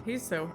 He's so...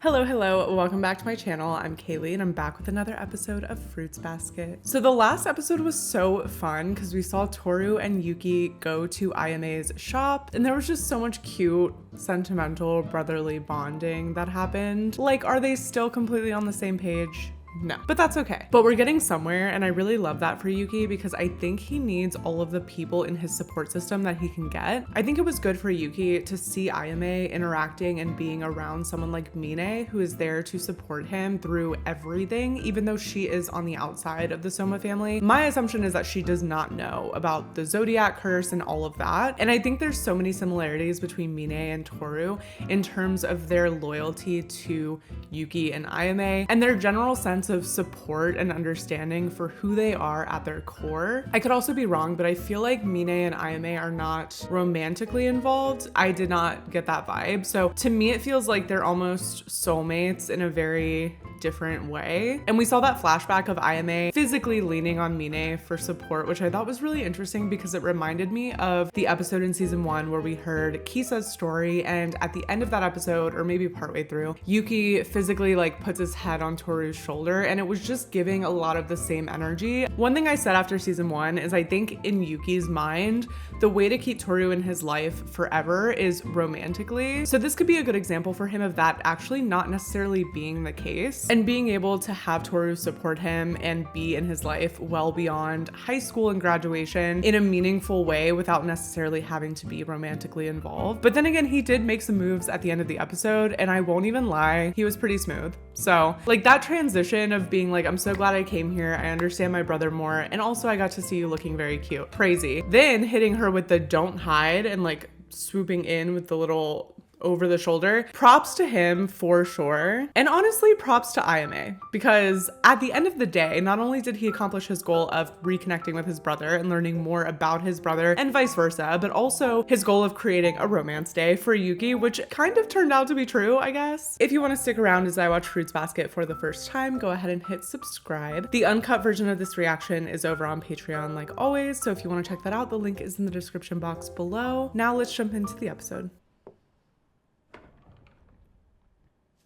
Hello, welcome back to my channel. I'm Kaylee and I'm back with another episode of Fruits Basket. So the last episode was so fun because we saw Tohru and Yuki go to IMA's shop and there was just so much cute, sentimental, brotherly bonding that happened. Like, are they still completely on the same page? No, but that's okay. But we're getting somewhere and I really love that for Yuki because I think he needs all of the people in his support system that he can get. I think it was good for Yuki to see Ayame interacting and being around someone like Mine who is there to support him through everything, even though she is on the outside of the Soma family. My assumption is that she does not know about the Zodiac curse and all of that. And I think there's so many similarities between Mine and Tohru in terms of their loyalty to Yuki and Ayame and their general sense of support and understanding for who they are at their core. I could also be wrong, but I feel like Mine and Ayame are not romantically involved. I did not get that vibe. So to me, it feels like they're almost soulmates in a very different way. And we saw that flashback of Ayame physically leaning on Mine for support, which I thought was really interesting because it reminded me of the episode in season 1 where we heard Kisa's story. And at the end of that episode, or maybe partway through, Yuki physically like puts his head on Toru's shoulder and it was just giving a lot of the same energy. One thing I said after season 1 is I think in Yuki's mind, the way to keep Tohru in his life forever is romantically. So this could be a good example for him of that actually not necessarily being the case and being able to have Tohru support him and be in his life well beyond high school and graduation in a meaningful way without necessarily having to be romantically involved. But then again, he did make some moves at the end of the episode and I won't even lie, he was pretty smooth. So like that transition of being like, I'm so glad I came here, I understand my brother more, and also I got to see you looking very cute. Crazy. Then hitting her with the don't hide and like swooping in with the little over the shoulder. Props to him for sure. And honestly, props to Ayame because at the end of the day, not only did he accomplish his goal of reconnecting with his brother and learning more about his brother and vice versa, but also his goal of creating a romance day for Yuki, which kind of turned out to be true, I guess. If you want to stick around as I watch Fruits Basket for the first time, go ahead and hit subscribe. The uncut version of this reaction is over on Patreon like always, so if you want to check that out, the link is in the description box below. Now let's jump into the episode.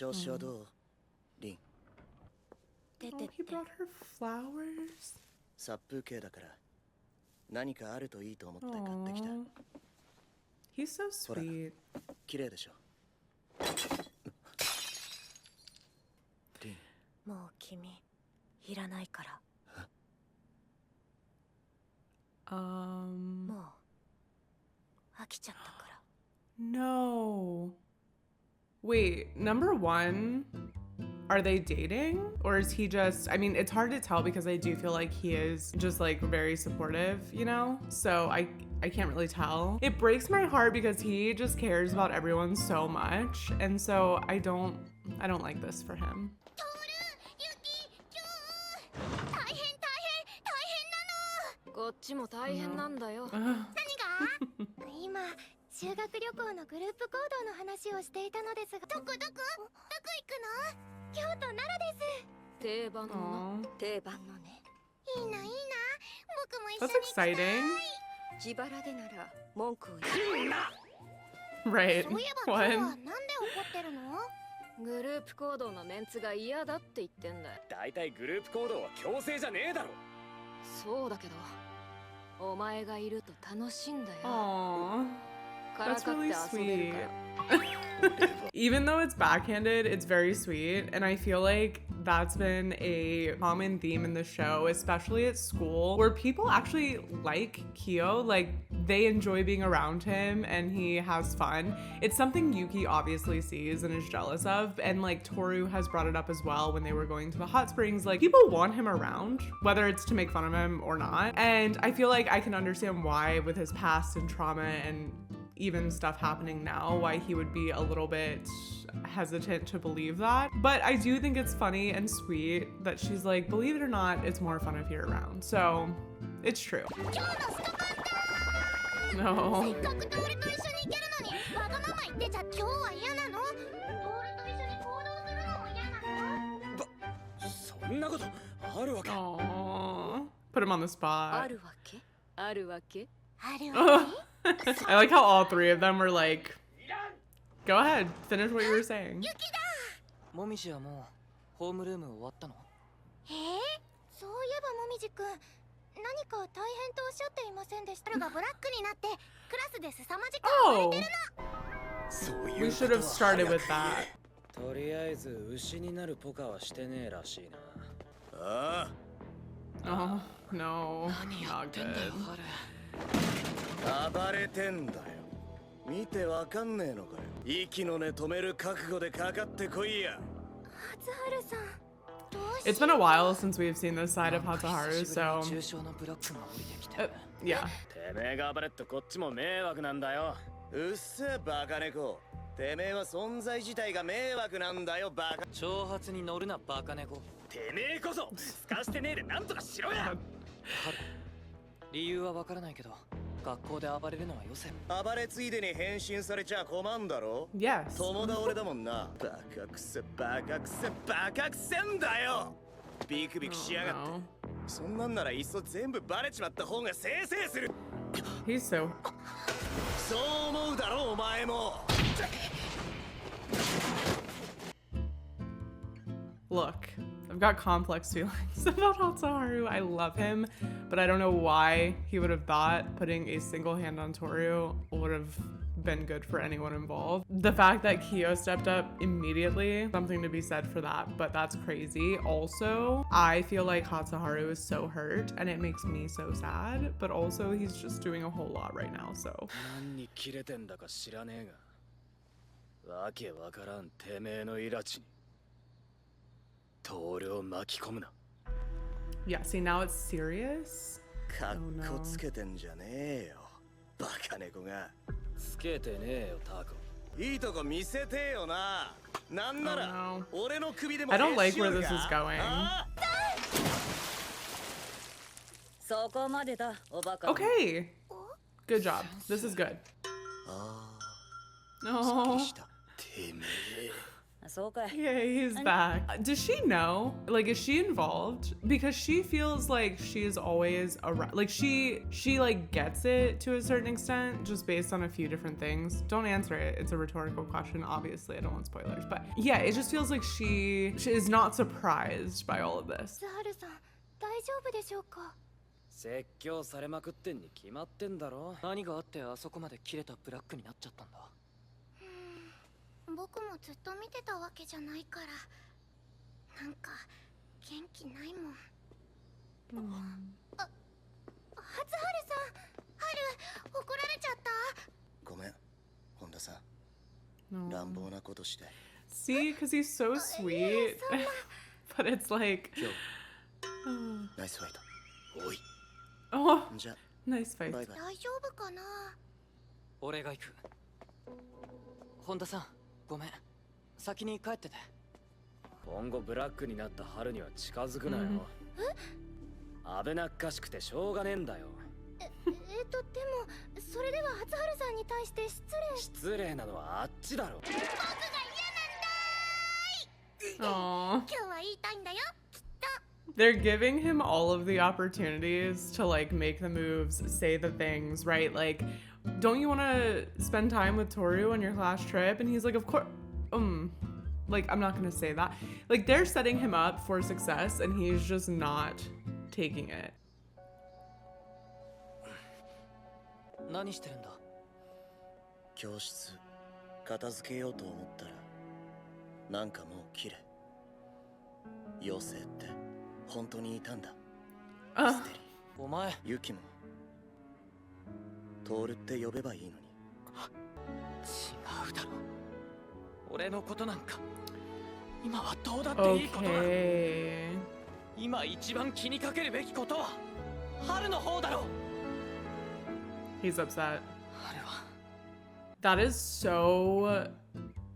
Oh, he brought her flowers. Aww. He's so sweet. No. Wait, number one, are they dating? Or is he just, I mean, it's hard to tell because I do feel like he is just like very supportive, you know? So I can't really tell. It breaks my heart because he just cares about everyone so much. And so I don't like this for him. That's exciting. Right. What? Aww. That's really sweet. Even though it's backhanded, it's very sweet. And I feel like that's been a common theme in the show, especially at school, where people actually like Kyo, like they enjoy being around him and he has fun. It's something Yuki obviously sees and is jealous of. And like Tohru has brought it up as well when they were going to the hot springs. Like people want him around, whether it's to make fun of him or not. And I feel like I can understand why with his past and trauma and even stuff happening now, why he would be a little bit hesitant to believe that. But I do think it's funny and sweet that she's like, believe it or not, it's more fun if you're around. So it's true. No. んなことあるわけ。 Aww. Put him on the あ spot. るわけあるわけ Ugh. I like how all three of them were like, go ahead, finish what you were saying. もみじはもうホームルーム終わったの？そういえばもみじくん、何か大変とおっしゃっていませんでしたが、ブラックになってクラスで凄まじく暴 Oh, れてるそういう we should have started with that. とりあえず牛になるポカはしてねえらしいな。あ Oh, no, 何や not ってんだよ good. ハル。暴れてんだよ。見てわかんねえのかよ。息の根止める覚悟でかかってこいや。初春さん。どうし It's been a while since we've seen this side of HARU, so 重症のブラックが降りてきて。 yeah. てめえが暴れっとこっちも迷惑なんだよ。うっせえバカ猫。てめえは存在自体が迷惑なんだよバカ。挑発に乗るなバカ猫。てめえこそすかしてねえでなんとかしろや。ハル、理由はわからないけど学校で暴れるのはよせ。暴れついでに変身されちゃ困んだろ。 Yes. 友倒れだもんな。バカくせバカくせバカくせんだよ。ビクビクしやがって。 Oh, そんなんならいっそ全部バレちまった方がせいせいする。 no. He's so. そう思うだろお前も。 Look, I've got complex feelings about HARU. I love him, but I don't know why he would have thought putting a single hand on tohru would have been good for anyone involved. The fact that Kyo stepped up immediately, something to be said for that, but that's crazy. Also, I feel like HARU is so hurt and it makes me so sad, but also he's just doing a whole lot right now, so. 何にキレてんだか知らねえが。わけわからんてめえのイラチに。トールを巻き込むな。 Yeah, see, now it's serious. かっこつけてんじゃねえよ。バカ猫が。つけてねえよタコ。いいとこ見せてよな。なんなら Oh, no. 俺の首でも I don't like へし where 折る this か is going. ああそこまでだおバカ Okay. Good job. This is good. あ Oh, した。てめえ。そうかい yay, he's back. Does she know? Like, is she involved? Because she feels like she's always around. Like, she like gets it to a certain extent, just based on a few different things. Don't answer it. It's a rhetorical question. Obviously, I don't want spoilers. But yeah, it just feels like she is not surprised by all of this. 初春さん、大丈夫でしょうか。説教されまくってんに決まってんだろ。何があってあそこまで切れたブラックになっちゃったんだ。僕もずっと見てたわけじゃないから、なんか元気ないもん。初春さん、春、怒られちゃった？ごめん、本田さん。 No. 乱暴なことして。 See, because he's so sweet. But it's like, ナイスファイト。おい。 oh, じゃあ nice fight. バイバイ。大丈夫かな？俺が行く。本田さん、ごめん。先に帰ってて。今後ブラックになった春には近づくなよ。危なっかしくてしょうがねえんだよ。でもそれでは初春さんに対して失礼。失礼なのはあっちだろ。僕が嫌なんだー。 Aw. 今日は言いたいんだよ。きっと。 They're giving him all of the opportunities to like make the moves, say the things, right? Like, don't you want to spend time with tohru on your last trip? And he's like, of course. Like, I'm not gonna say that. Like, they're setting him up for success, and he's just not taking it. 何してるんだ。教室片付けようと思ったらなんかもう綺麗。妖精って本当にいたんだ。 Uh, ステリお前、ユキもトールって呼べばいいのに。違うだろ。俺のことなんか今はどうだっていいことだ。 okay. 今一番気にかけるべきことは春の方だろ。 He's upset. 春は That is so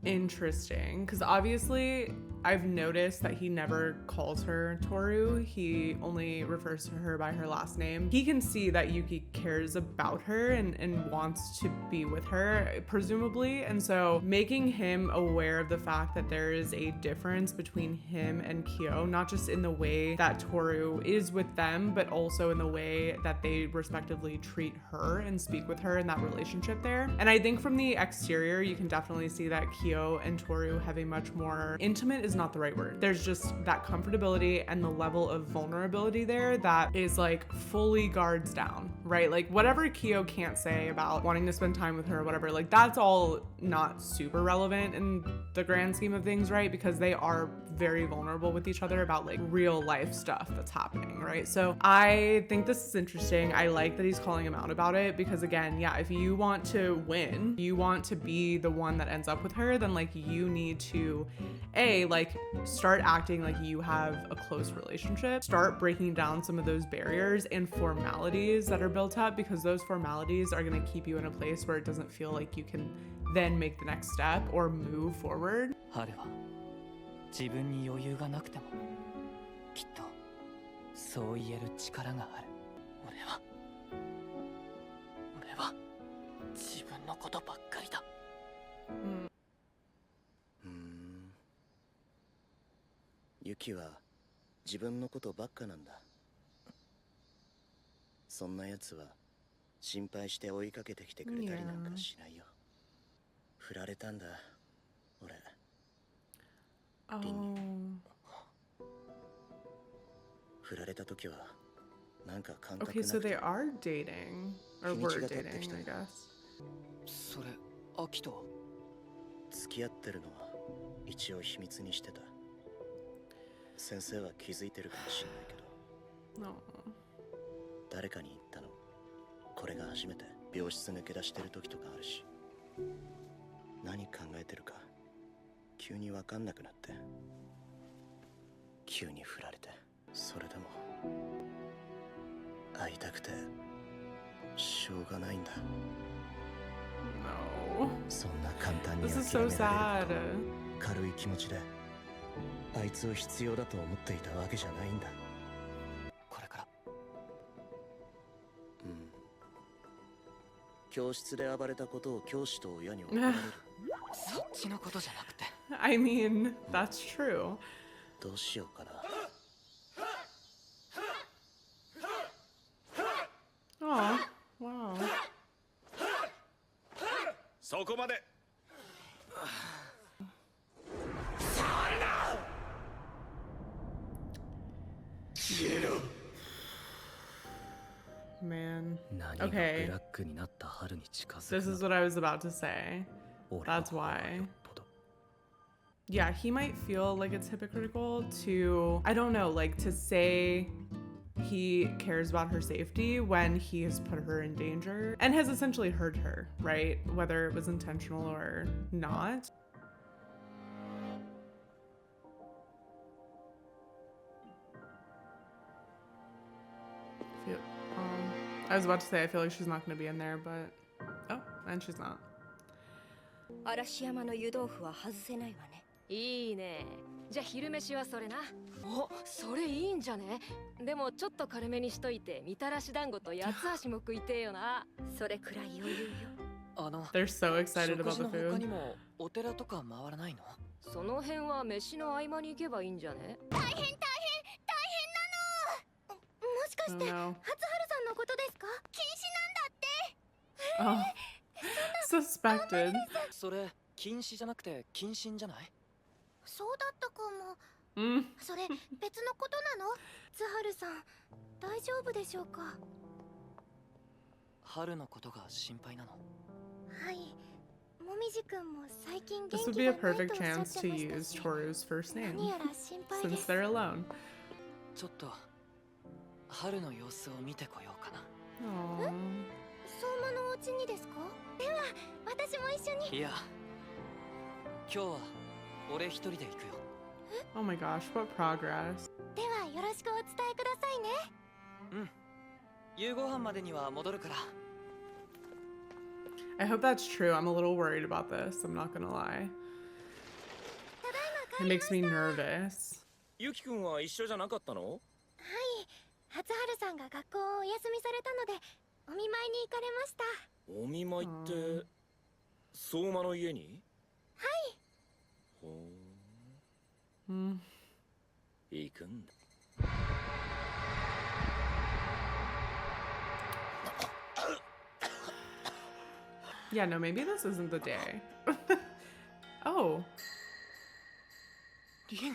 interesting because obviously I've noticed that he never calls her Tohru. He only refers to her by her last name. He can see that Yuki cares about her and wants to be with her, presumably. And so making him aware of the fact that there is a difference between him and Kyo, not just in the way that Tohru is with them, but also in the way that they respectively treat her and speak with her in that relationship there. And I think from the exterior, you can definitely see that Kyo and Tohru have a much more intimate is not the right word. There's just that comfortability and the level of vulnerability there that is like fully guards down, right? Like whatever Kyo can't say about wanting to spend time with her or whatever, like that's all not super relevant in the grand scheme of things, right? Because they are very vulnerable with each other about like real life stuff that's happening, right? So I think this is interesting. I like that he's calling him out about it because again, yeah, if you want to win, you want to be the one that ends up with her, then like you need to like start acting like you have a close relationship, start breaking down some of those barriers and formalities that are built up, because those formalities are going to keep you in a place where it doesn't feel like you can then make the next step or move forward. 春は自分に余裕がなくてもきっとそう言える力がある。俺は自分のことばっかりだ。ユキは自分のことばっかなんだ。そんなやつは心配して追いかけてきてくれたりなんかしないよ。振られたんだ、俺。振られた時はなんか感覚なくて。Okay, so they are dating, or were dating, I guess. それ、アキトは付き合ってるのは一応秘密にしてた。先生は気づいてるかもしれないけど。No. 誰かに言ったの。これが初めて病室抜け出してる時とかあるし。何考えてるか急に分かんなくなって。急に振られて。それでも会いたくてしょうがないんだ。No. そんな簡単に This is 諦 so められる sad. こと軽い気持ちであいつを必要だと思っていたわけじゃないんだ。これから。教室で暴れたことを教師と親に怒られる。そっちのことじゃなくて。I mean, that's true. どうしようかな。Oh, wow. そこまで。Man. 何がブ Okay. ラックになった春に近づく This is what I was about to say. 俺の That's 方が why. よっぽど Yeah, he might feel like it's hypocritical to, I don't know, like to say he cares about her safety when he has put her in danger and has essentially hurt her, right? Whether it was intentional or not. I was about to say, I feel like she's not going to be in there, but oh, and she's not. 嵐山の湯豆腐は外せないわね。いいね。じゃあ昼飯はそれな。お、それいいんじゃね。でもちょっと軽めにしといてみたらし団子と八つ橋も食いてえよな。それくらい余裕よ。They're so excited 食 about 事 the の他 food. にもお寺とか回らないの？その辺は飯の合間に行けばいいんじゃね。大変なの。もしか Oh して初春 no. さんのことですか？禁止なんだって。 Oh, suspected. それ禁止じゃなくて謹慎じゃない？そうだったかも。 Mm. それ別のことなの？津春さん大丈夫でしょうか？春のことが心配なの？はい。もみじくんも最近元 This 気 would be が a ないとおっ perfect しゃっ chance て to ました use し。 Toru's first 何 name やら心配で since す。 they're alone. ちょっと春の様子を見てこようかな。 Aww. 相馬のお家にですか？では私も一緒に。いや、今日は俺一人で行くよ。Oh my gosh, what progress. ではよろしくお伝えくださいね。うん。夕ご飯までには戻るから。I hope that's true. I'm a little worried about this. I'm not gonna lie. ただいま It makes me nervous. ユキ君は一緒じゃなかったの？はい、初春さんが学校をお休みされたのでお見舞いに行かれました。お見舞いって相馬の家に？はい。ほー。行くんだ。Yeah, no, maybe this isn't the day. Oh.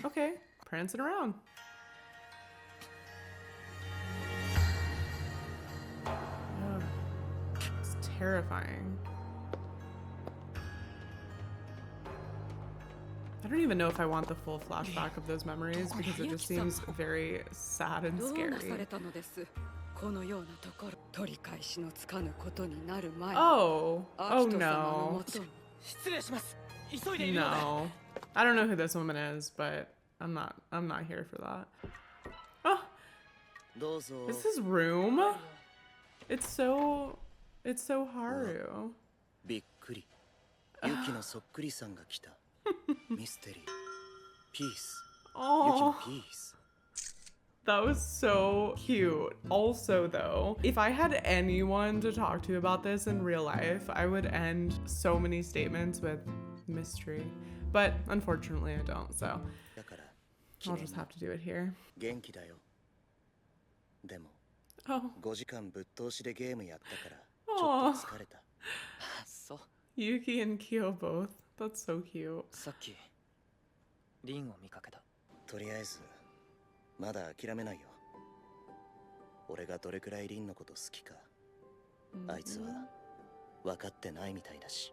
Okay, prancing around. Ugh, it's terrifying. I don't even know if I want the full flashback of those memories because it just seems very sad and scary. Oh, oh no. No. I don't know who this woman is, but I'm not here for that. Oh, it's his room. It's so Haru. びっくり。ユキのそっくりさんが来た。ミステリー。ピース。ユキも Oh, ピース。 that was so cute. Also, though, if I had anyone to talk to about this in real life, I would end so many statements with mystery. But unfortunately, I don't, so だから、 I'll just have to do it here. 元気だよ。でも、 Oh, 5時間ぶっ通しでゲームやったから、ちょっと疲れた。そう。 Yuki and Kyo both. That's so cute. さっきリンを見かけた。とりあえず、まだ諦めないよ。俺がどれくらいリンのこと好きか、あいつは分かってないみたいだし。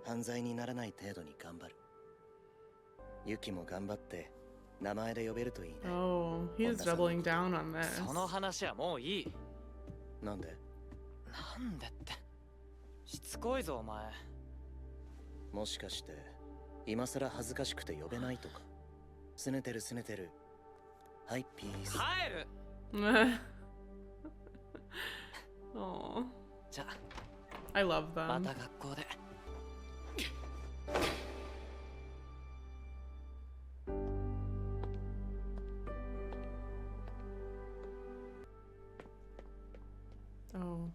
犯罪にならない程度に頑張る。ユキも頑張って名前で呼べるといいね。Oh, he's doubling down on this. その話はもういい。なんで？なんでって。しつこいぞお前。もしかして今さら恥ずかしくて呼べないとか。すねてるすねてる。はい、ピース。帰る。Oh, じゃ I love あま them. た学校で。Oh.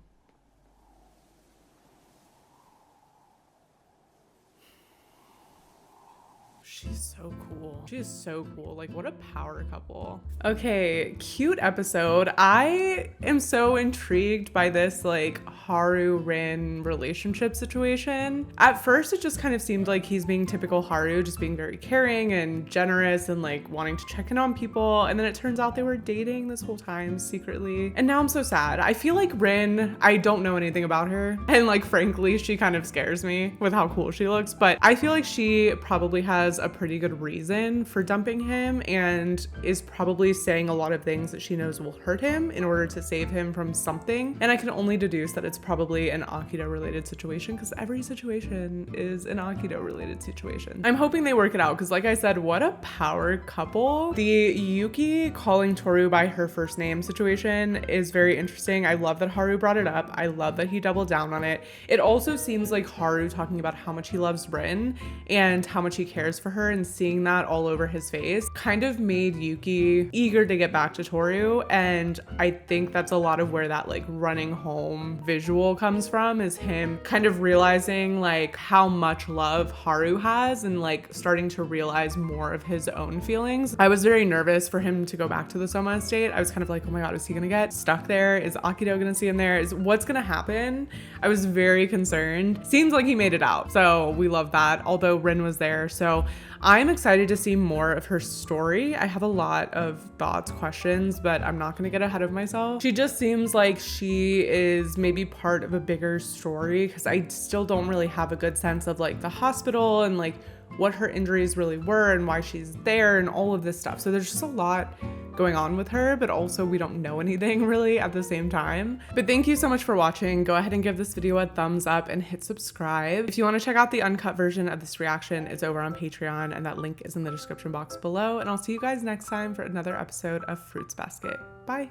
She's so cool. She is so cool. Like, what a power couple. Okay, cute episode. I am so intrigued by this, like, Haru-Rin relationship situation. At first, it just kind of seemed like he's being typical Haru, just being very caring and generous and, like, wanting to check in on people. And then it turns out they were dating this whole time secretly. And now I'm so sad. I feel like Rin, I don't know anything about her. And, like, frankly, she kind of scares me with how cool she looks. But I feel like she probably has a pretty good reason for dumping him and is probably saying a lot of things that she knows will hurt him in order to save him from something. And I can only deduce that it's probably an Akito related situation because every situation is an Akito related situation. I'm hoping they work it out because, like I said, what a power couple. The Yuki calling Tohru by her first name situation is very interesting. I love that Haru brought it up. I love that he doubled down on it. It also seems like Haru talking about how much he loves Rin and how much he cares for her, and seeing that all over his face kind of made Yuki eager to get back to Tohru. And I think that's a lot of where that like running home visual comes from, is him kind of realizing like how much love Haru has and like starting to realize more of his own feelings. I was very nervous for him to go back to the Soma estate. I was kind of like, oh my God, is he gonna get stuck there? Is Akito gonna see him there? Is what's gonna happen? I was very concerned. Seems like he made it out, so we love that, although Rin was there. So I'm excited to see more of her story. I have a lot of thoughts, questions, but I'm not gonna get ahead of myself. She just seems like she is maybe part of a bigger story because I still don't really have a good sense of like the hospital and like what her injuries really were and why she's there and all of this stuff. So there's just a lot going on with her, but also we don't know anything really at the same time. But thank you so much for watching. Go ahead and give this video a thumbs up and hit subscribe. If you want to check out the uncut version of this reaction, it's over on Patreon and that link is in the description box below. And I'll see you guys next time for another episode of Fruits Basket. Bye.